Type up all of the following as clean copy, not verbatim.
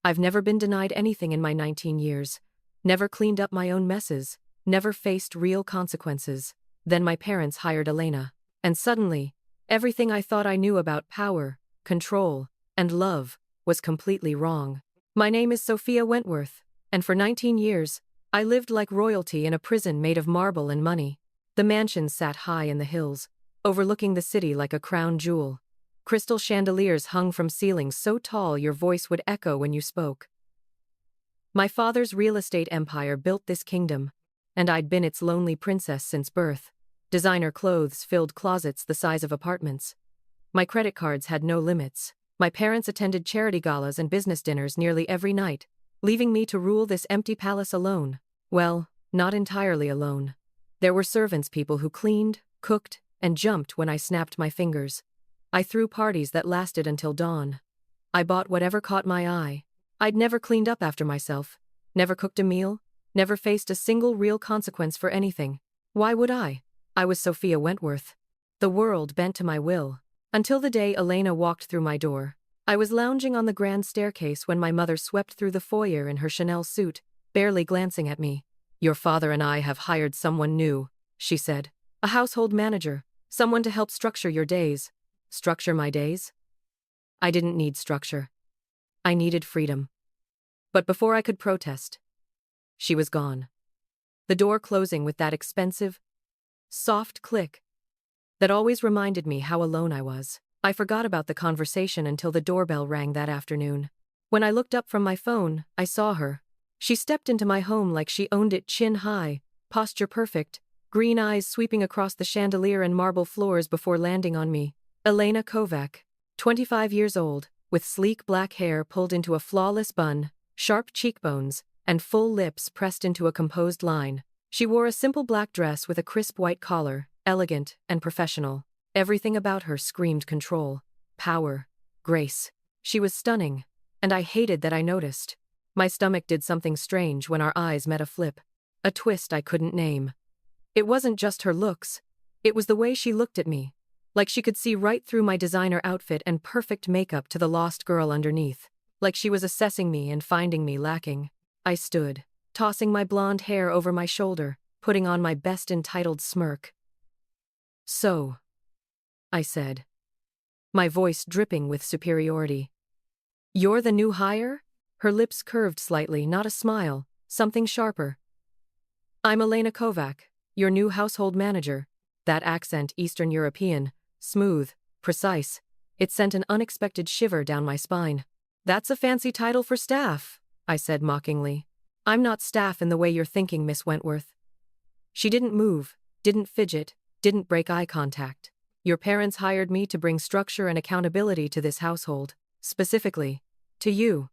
I've never been denied anything in my 19 years. Never cleaned up my own messes. Never faced real consequences. Then my parents hired Elena. And suddenly, everything I thought I knew about power, control, and love was completely wrong. My name is Sophia Wentworth, and for 19 years, I lived like royalty in a prison made of marble and money. The mansions sat high in the hills, overlooking the city like a crown jewel. Crystal chandeliers hung from ceilings so tall your voice would echo when you spoke. My father's real estate empire built this kingdom, and I'd been its lonely princess since birth. Designer clothes filled closets the size of apartments. My credit cards had no limits. My parents attended charity galas and business dinners nearly every night, leaving me to rule this empty palace alone. Well, not entirely alone. There were servants, people who cleaned, cooked, and jumped when I snapped my fingers. I threw parties that lasted until dawn. I bought whatever caught my eye. I'd never cleaned up after myself, never cooked a meal, never faced a single real consequence for anything. Why would I? I was Sophia Wentworth. The world bent to my will. Until the day Elena walked through my door. I was lounging on the grand staircase when my mother swept through the foyer in her Chanel suit, barely glancing at me. "Your father and I have hired someone new," she said. "A household manager, someone to help structure your days." Structure my days? I didn't need structure. I needed freedom. But before I could protest, she was gone. The door closing with that expensive, soft click that always reminded me how alone I was. I forgot about the conversation until the doorbell rang that afternoon. When I looked up from my phone, I saw her. She stepped into my home like she owned it, chin high, posture perfect, green eyes sweeping across the chandelier and marble floors before landing on me. Elena Kovac, 25 years old, with sleek black hair pulled into a flawless bun, sharp cheekbones, and full lips pressed into a composed line. She wore a simple black dress with a crisp white collar, elegant and professional. Everything about her screamed control, power, grace. She was stunning, and I hated that I noticed. My stomach did something strange when our eyes met, a flip, a twist I couldn't name. It wasn't just her looks. It was the way she looked at me. Like she could see right through my designer outfit and perfect makeup to the lost girl underneath. Like she was assessing me and finding me lacking. I stood, tossing my blonde hair over my shoulder, putting on my best entitled smirk. "So," I said, my voice dripping with superiority. "You're the new hire?" Her lips curved slightly, not a smile, something sharper. "I'm Elena Kovac, your new household manager." That accent, Eastern European, smooth, precise. It sent an unexpected shiver down my spine. "That's a fancy title for staff," I said mockingly. "I'm not staff in the way you're thinking, Miss Wentworth." She didn't move, didn't fidget, didn't break eye contact. "Your parents hired me to bring structure and accountability to this household. Specifically, to you."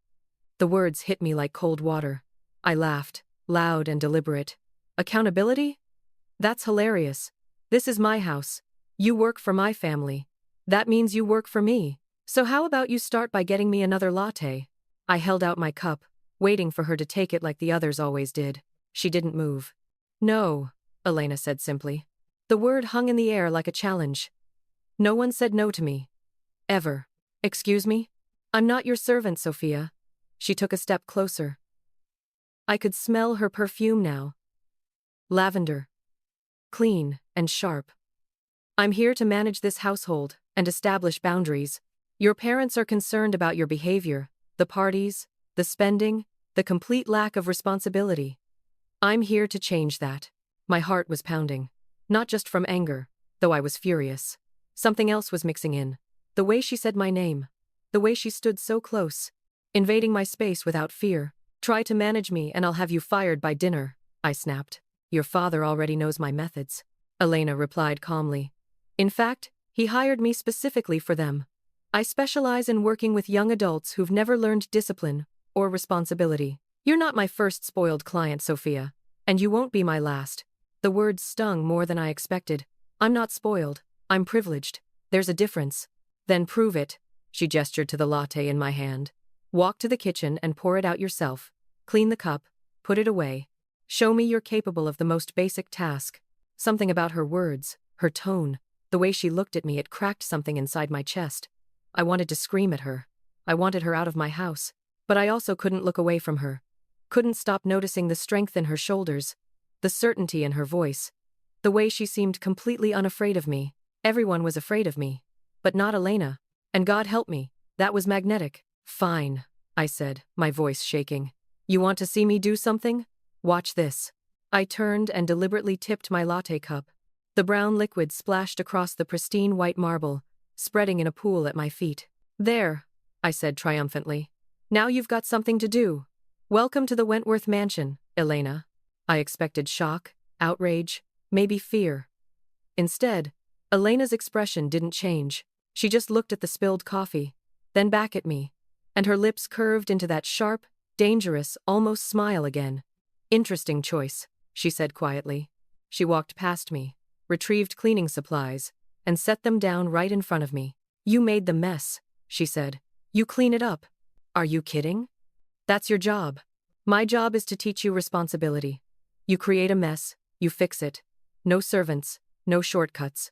The words hit me like cold water. I laughed, loud and deliberate. "Accountability? That's hilarious. This is my house. You work for my family. That means you work for me. So how about you start by getting me another latte?" I held out my cup, waiting for her to take it like the others always did. She didn't move. "No," Elena said simply. The word hung in the air like a challenge. "No one said no to me. Ever." "Excuse me? I'm not your servant, Sophia." She took a step closer. I could smell her perfume now. Lavender. Clean and sharp. "I'm here to manage this household and establish boundaries. Your parents are concerned about your behavior, the parties, the spending, the complete lack of responsibility. I'm here to change that." My heart was pounding. Not just from anger, though I was furious. Something else was mixing in. The way she said my name. The way she stood so close, invading my space without fear. "Try to manage me and I'll have you fired by dinner," I snapped. "Your father already knows my methods," Elena replied calmly. "In fact, he hired me specifically for them. I specialize in working with young adults who've never learned discipline or responsibility. You're not my first spoiled client, Sophia, and you won't be my last." The words stung more than I expected. "I'm not spoiled. I'm privileged. There's a difference." "Then prove it." She gestured to the latte in my hand. "Walk to the kitchen and pour it out yourself. Clean the cup, put it away. Show me you're capable of the most basic task." Something about her words, her tone, the way she looked at me, it cracked something inside my chest. I wanted to scream at her. I wanted her out of my house. But I also couldn't look away from her. Couldn't stop noticing the strength in her shoulders, the certainty in her voice, the way she seemed completely unafraid of me. Everyone was afraid of me, but not Elena. And God help me, that was magnetic. Fine, I said, my voice shaking. You want to see me do something? Watch this. I turned and deliberately tipped my latte cup. The brown liquid splashed across the pristine white marble, spreading in a pool at my feet. There, I said triumphantly. Now you've got something to do. Welcome to the Wentworth Mansion, Elena. I expected shock, outrage, maybe fear. Instead, Elena's expression didn't change. She just looked at the spilled coffee, then back at me, and her lips curved into that sharp, dangerous, almost smile again. Interesting choice, she said quietly. She walked past me, retrieved cleaning supplies, and set them down right in front of me. You made the mess, she said. You clean it up. Are you kidding? That's your job. My job is to teach you responsibility. You create a mess, you fix it. No servants, no shortcuts.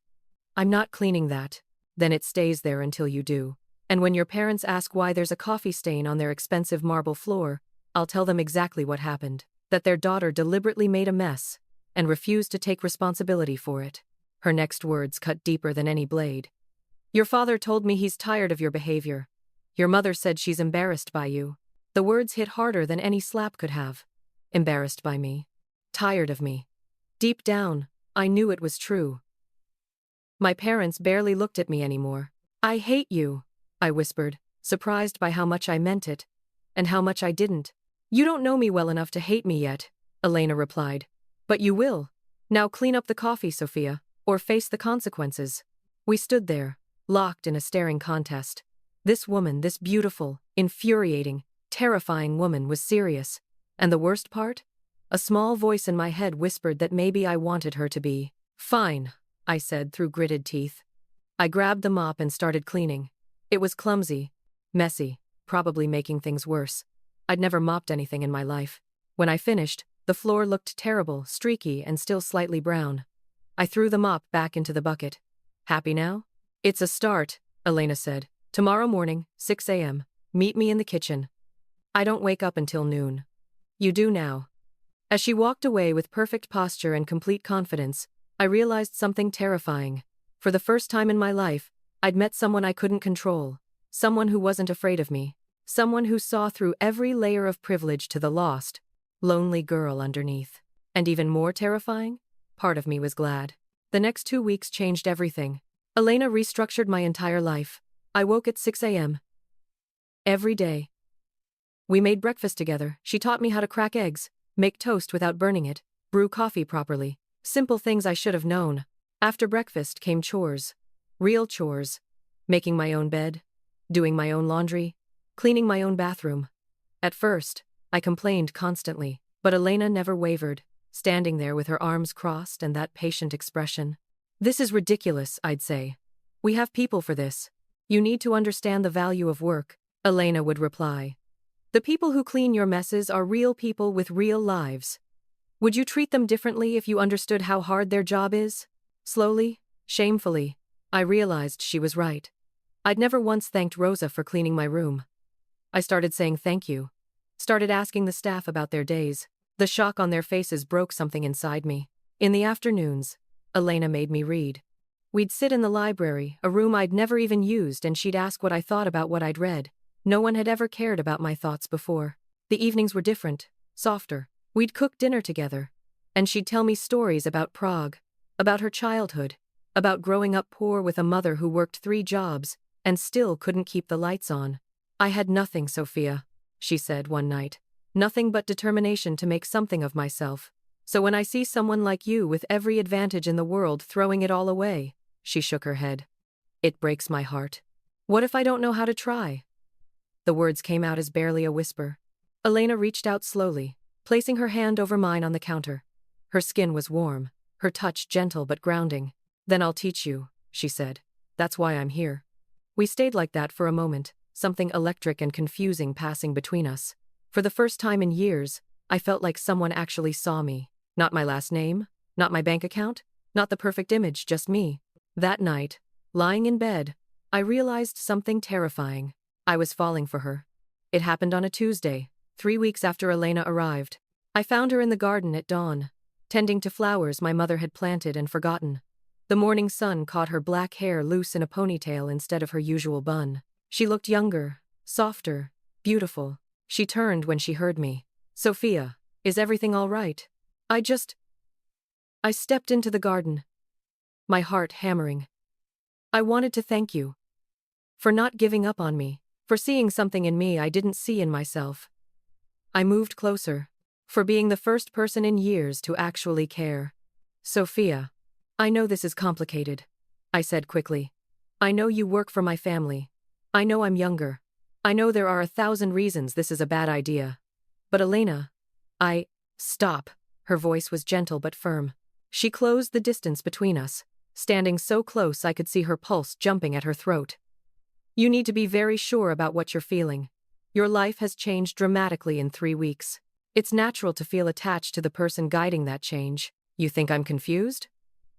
I'm not cleaning that. Then it stays there until you do. And when your parents ask why there's a coffee stain on their expensive marble floor, I'll tell them exactly what happened. That their daughter deliberately made a mess and refused to take responsibility for it. Her next words cut deeper than any blade. Your father told me he's tired of your behavior. Your mother said she's embarrassed by you. The words hit harder than any slap could have. Embarrassed by me. Tired of me. Deep down, I knew it was true. My parents barely looked at me anymore. I hate you, I whispered, surprised by how much I meant it, and how much I didn't. You don't know me well enough to hate me yet, Elena replied. But you will. Now clean up the coffee, Sophia, or face the consequences. We stood there, locked in a staring contest. This woman, this beautiful, infuriating, terrifying woman was serious. And the worst part? A small voice in my head whispered that maybe I wanted her to be. Fine, I said through gritted teeth. I grabbed the mop and started cleaning. It was clumsy, messy, probably making things worse. I'd never mopped anything in my life. When I finished, the floor looked terrible, streaky, and still slightly brown. I threw the mop back into the bucket. Happy now? It's a start, Elena said. Tomorrow morning, 6 a.m., meet me in the kitchen. I don't wake up until noon. You do now. As she walked away with perfect posture and complete confidence, I realized something terrifying. For the first time in my life, I'd met someone I couldn't control. Someone who wasn't afraid of me. Someone who saw through every layer of privilege to the lost, lonely girl underneath. And even more terrifying? Part of me was glad. The next 2 weeks changed everything. Elena restructured my entire life. I woke at 6 a.m. every day. We made breakfast together. She taught me how to crack eggs, make toast without burning it, brew coffee properly. Simple things I should have known. After breakfast came chores. Real chores. Making my own bed, doing my own laundry, cleaning my own bathroom. At first, I complained constantly, but Elena never wavered, standing there with her arms crossed and that patient expression. This is ridiculous, I'd say. We have people for this. You need to understand the value of work, Elena would reply. The people who clean your messes are real people with real lives. Would you treat them differently if you understood how hard their job is? Slowly, shamefully, I realized she was right. I'd never once thanked Rosa for cleaning my room. I started saying thank you. Started asking the staff about their days. The shock on their faces broke something inside me. In the afternoons, Elena made me read. We'd sit in the library, a room I'd never even used, and she'd ask what I thought about what I'd read. No one had ever cared about my thoughts before. The evenings were different, softer. We'd cook dinner together. And she'd tell me stories about Prague, about her childhood, about growing up poor with a mother who worked 3 jobs and still couldn't keep the lights on. I had nothing, Sophia, she said one night. Nothing but determination to make something of myself. So when I see someone like you with every advantage in the world throwing it all away, she shook her head. It breaks my heart. What if I don't know how to try? The words came out as barely a whisper. Elena reached out slowly, placing her hand over mine on the counter. Her skin was warm, her touch gentle but grounding. Then I'll teach you, she said. That's why I'm here. We stayed like that for a moment, something electric and confusing passing between us. For the first time in years, I felt like someone actually saw me. Not my last name, not my bank account, not the perfect image, just me. That night, lying in bed, I realized something terrifying. I was falling for her. It happened on a Tuesday, 3 weeks after Elena arrived. I found her in the garden at dawn, tending to flowers my mother had planted and forgotten. The morning sun caught her black hair loose in a ponytail instead of her usual bun. She looked younger, softer, beautiful. She turned when she heard me. "Sophia, is everything all right?" I stepped into the garden, my heart hammering. "I wanted to thank you for not giving up on me, for seeing something in me I didn't see in myself." I moved closer, for being the first person in years to actually care. "Sophia, I know this is complicated," I said quickly. "I know you work for my family. I know I'm younger. I know there are 1,000 reasons this is a bad idea. But Elena, Stop." Her voice was gentle but firm. She closed the distance between us, standing so close I could see her pulse jumping at her throat. "You need to be very sure about what you're feeling. Your life has changed dramatically in 3 weeks. It's natural to feel attached to the person guiding that change. You think I'm confused?"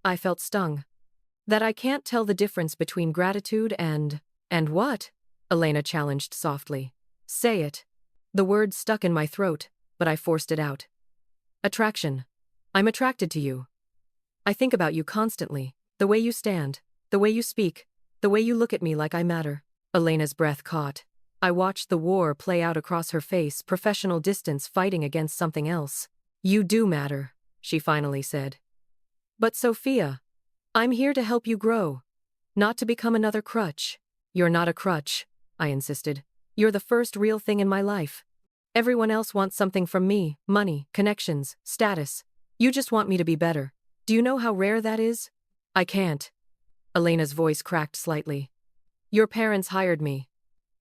I felt stung. "That I can't tell the difference between gratitude and what?" Elena challenged softly. "Say it." The word stuck in my throat, but I forced it out. "Attraction. I'm attracted to you. I think about you constantly, the way you stand, the way you speak, the way you look at me like I matter." Elena's breath caught. I watched the war play out across her face, professional distance fighting against something else. "You do matter," she finally said. "But Sophia, I'm here to help you grow, not to become another crutch." "You're not a crutch," I insisted. "You're the first real thing in my life. Everyone else wants something from me, money, connections, status. You just want me to be better. Do you know how rare that is?" "I can't." Elena's voice cracked slightly. "Your parents hired me.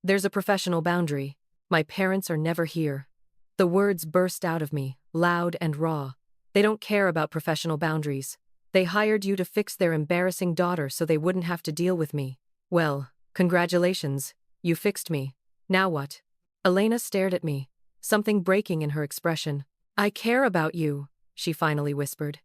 There's a professional boundary. My parents are never here." The words burst out of me, loud and raw. "They don't care about professional boundaries. They hired you to fix their embarrassing daughter so they wouldn't have to deal with me. Well, congratulations, you fixed me. Now what?" Elena stared at me, something breaking in her expression. "I care about you," she finally whispered.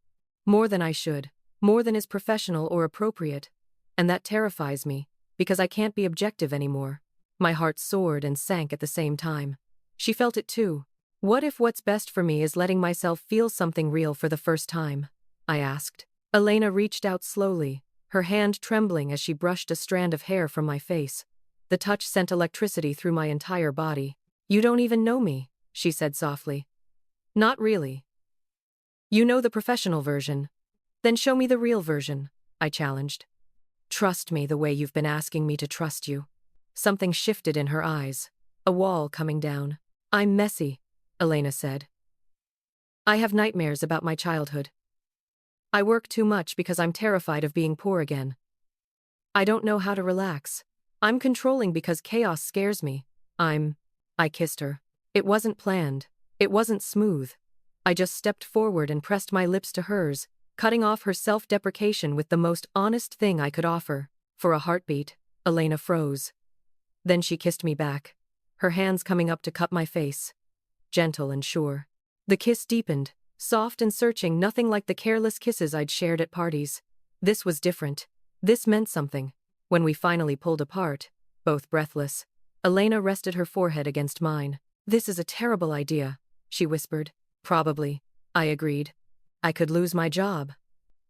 "More than I should, more than is professional or appropriate. And that terrifies me, because I can't be objective anymore." My heart soared and sank at the same time. She felt it too. "What if what's best for me is letting myself feel something real for the first time?" I asked. Elena reached out slowly, her hand trembling as she brushed a strand of hair from my face. The touch sent electricity through my entire body. "You don't even know me," she said softly. "Not really." "You know the professional version. Then show me the real version," I challenged. "Trust me the way you've been asking me to trust you." Something shifted in her eyes, a wall coming down. "I'm messy," Elena said. "I have nightmares about my childhood. I work too much because I'm terrified of being poor again. I don't know how to relax. I'm controlling because chaos scares me. I kissed her. It wasn't planned. It wasn't smooth. I just stepped forward and pressed my lips to hers, cutting off her self-deprecation with the most honest thing I could offer. For a heartbeat, Elena froze. Then she kissed me back, her hands coming up to cup my face. Gentle and sure. The kiss deepened, soft and searching, nothing like the careless kisses I'd shared at parties. This was different. This meant something. When we finally pulled apart, both breathless, Elena rested her forehead against mine. "This is a terrible idea," she whispered. "Probably," I agreed. "I could lose my job."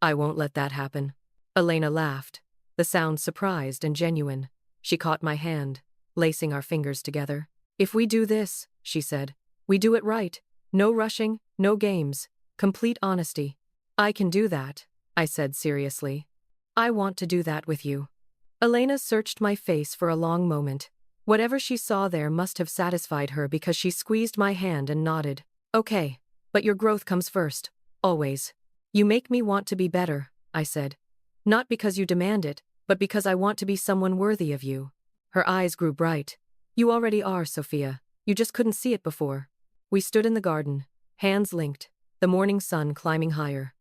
"I won't let that happen." Elena laughed, the sound surprised and genuine. She caught my hand, lacing our fingers together. "If we do this," she said, "we do it right. No rushing, no games, complete honesty." "I can do that," I said seriously. "I want to do that with you." Elena searched my face for a long moment. Whatever she saw there must have satisfied her because she squeezed my hand and nodded. "Okay, but your growth comes first, always." "You make me want to be better," I said. "Not because you demand it, but because I want to be someone worthy of you." Her eyes grew bright. "You already are, Sophia. You just couldn't see it before." We stood in the garden, hands linked, the morning sun climbing higher.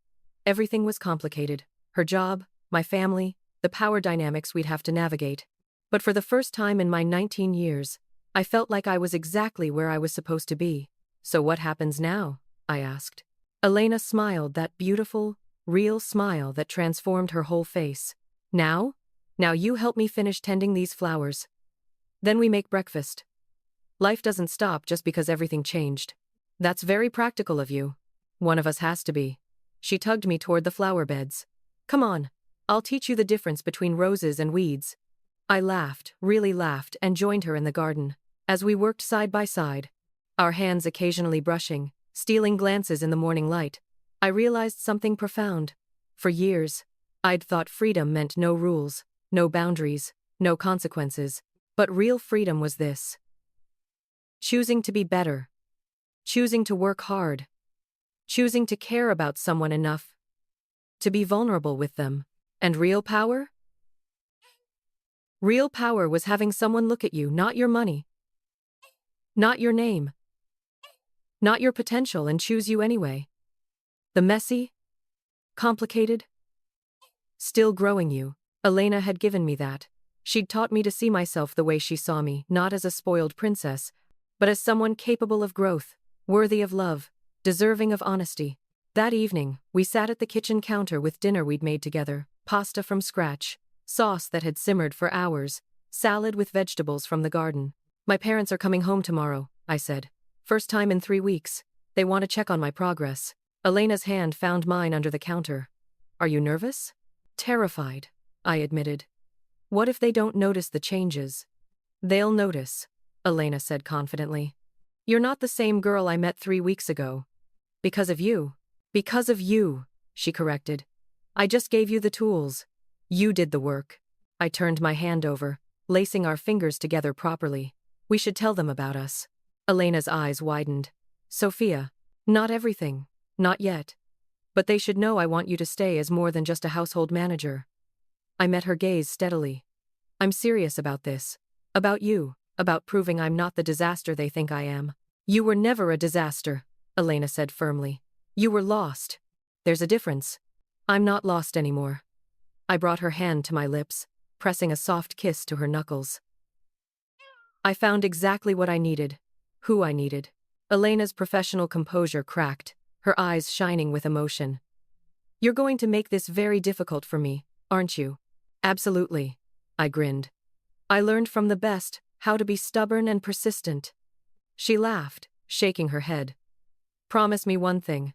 Everything was complicated. Her job, my family, the power dynamics we'd have to navigate. But for the first time in my 19 years, I felt like I was exactly where I was supposed to be. "So what happens now?" I asked. Elena smiled, that beautiful, real smile that transformed her whole face. "Now? Now you help me finish tending these flowers. Then we make breakfast. Life doesn't stop just because everything changed. That's very practical of you. One of us has to be. She tugged me toward the flower beds. Come on. I'll teach you the difference between roses and weeds. I laughed, really laughed, and joined her in the garden. As we worked side by side, our hands occasionally brushing, stealing glances in the morning light, I realized something profound. For years, I'd thought freedom meant no rules, no boundaries, no consequences. But real freedom was this: choosing to be better, choosing to work hard, choosing to care about someone enough to be vulnerable with them. And real power? Real power was having someone look at you, not your money, not your name, not your potential, and choose you anyway. The messy, complicated, still growing you. Elena had given me that. She'd taught me to see myself the way she saw me, not as a spoiled princess, but as someone capable of growth, worthy of love, deserving of honesty. That evening, we sat at the kitchen counter with dinner we'd made together: pasta from scratch, sauce that had simmered for hours, salad with vegetables from the garden. My parents are coming home tomorrow, I said. First time in 3 weeks. They want to check on my progress. Elena's hand found mine under the counter. Are you nervous? Terrified, I admitted. What if they don't notice the changes? They'll notice, Elena said confidently. You're not the same girl I met 3 weeks ago. Because of you. Because of you, she corrected. I just gave you the tools. You did the work. I turned my hand over, lacing our fingers together properly. We should tell them about us. Elena's eyes widened. Sophia, not everything, not yet. But they should know I want you to stay as more than just a household manager. I met her gaze steadily. I'm serious about this. About you. About proving I'm not the disaster they think I am. You were never a disaster, Elena said firmly. You were lost. There's a difference. I'm not lost anymore. I brought her hand to my lips, pressing a soft kiss to her knuckles. I found exactly what I needed. Who I needed. Elena's professional composure cracked, her eyes shining with emotion. You're going to make this very difficult for me, aren't you? Absolutely. I grinned. I learned from the best how to be stubborn and persistent. She laughed, shaking her head. Promise me one thing.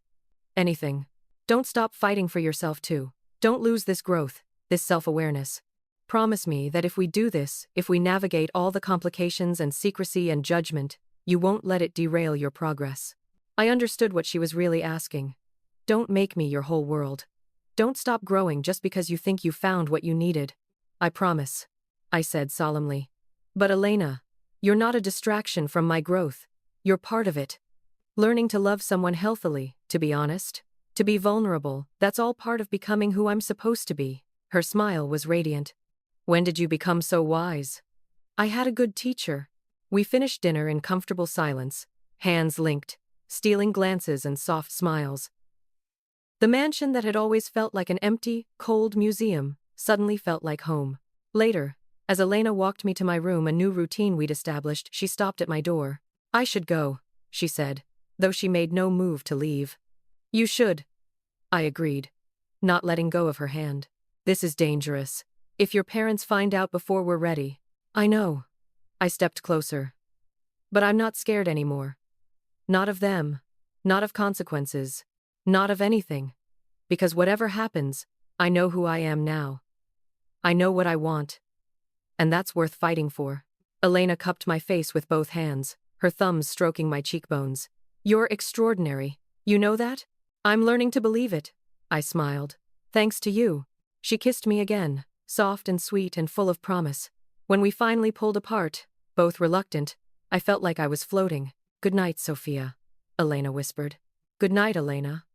Anything. Don't stop fighting for yourself too. Don't lose this growth, this self-awareness. Promise me that if we do this, if we navigate all the complications and secrecy and judgment, you won't let it derail your progress. I understood what she was really asking. Don't make me your whole world. Don't stop growing just because you think you found what you needed. I promise, I said solemnly. But Elena, you're not a distraction from my growth. You're part of it. Learning to love someone healthily, to be honest, to be vulnerable, that's all part of becoming who I'm supposed to be. Her smile was radiant. When did you become so wise? I had a good teacher. We finished dinner in comfortable silence, hands linked, stealing glances and soft smiles. The mansion that had always felt like an empty, cold museum suddenly felt like home. Later, as Elena walked me to my room, a new routine we'd established, she stopped at my door. I should go, she said, though she made no move to leave. You should, I agreed, not letting go of her hand. This is dangerous. If your parents find out before we're ready. I know. I stepped closer. But I'm not scared anymore. Not of them. Not of consequences. Not of anything. Because whatever happens, I know who I am now. I know what I want. And that's worth fighting for. Elena cupped my face with both hands, her thumbs stroking my cheekbones. You're extraordinary. You know that? I'm learning to believe it. I smiled. Thanks to you. She kissed me again, soft and sweet and full of promise. When we finally pulled apart, both reluctant, I felt like I was floating. Good night, Sophia, Elena whispered. Good night, Elena.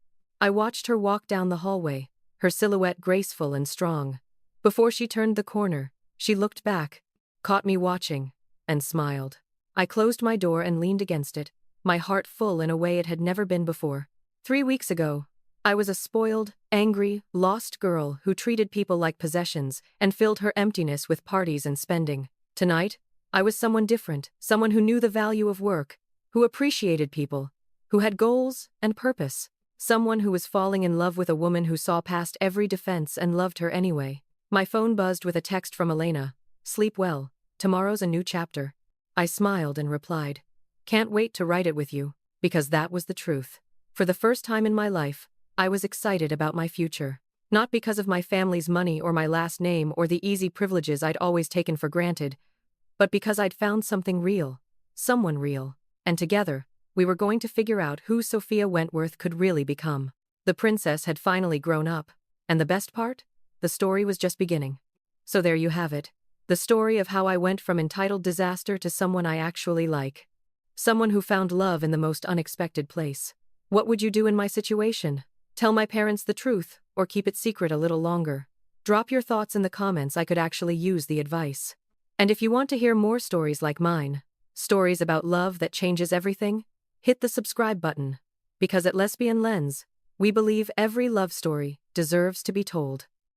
I watched her walk down the hallway, her silhouette graceful and strong. Before she turned the corner, she looked back, caught me watching, and smiled. I closed my door and leaned against it, my heart full in a way it had never been before. 3 weeks ago, I was a spoiled, angry, lost girl who treated people like possessions and filled her emptiness with parties and spending. Tonight, I was someone different, someone who knew the value of work, who appreciated people, who had goals and purpose, someone who was falling in love with a woman who saw past every defense and loved her anyway. My phone buzzed with a text from Elena. Sleep well. Tomorrow's a new chapter. I smiled and replied, "Can't wait to write it with you," because that was the truth. For the first time in my life, I was excited about my future. Not because of my family's money or my last name or the easy privileges I'd always taken for granted, but because I'd found something real, someone real, and together, we were going to figure out who Sophia Wentworth could really become. The princess had finally grown up, and the best part? The story was just beginning. So there you have it. The story of how I went from entitled disaster to someone I actually like. Someone who found love in the most unexpected place. What would you do in my situation? Tell my parents the truth, or keep it secret a little longer? Drop your thoughts in the comments. I could actually use the advice. And if you want to hear more stories like mine, stories about love that changes everything, hit the subscribe button. Because at Lesbian Lens, we believe every love story deserves to be told.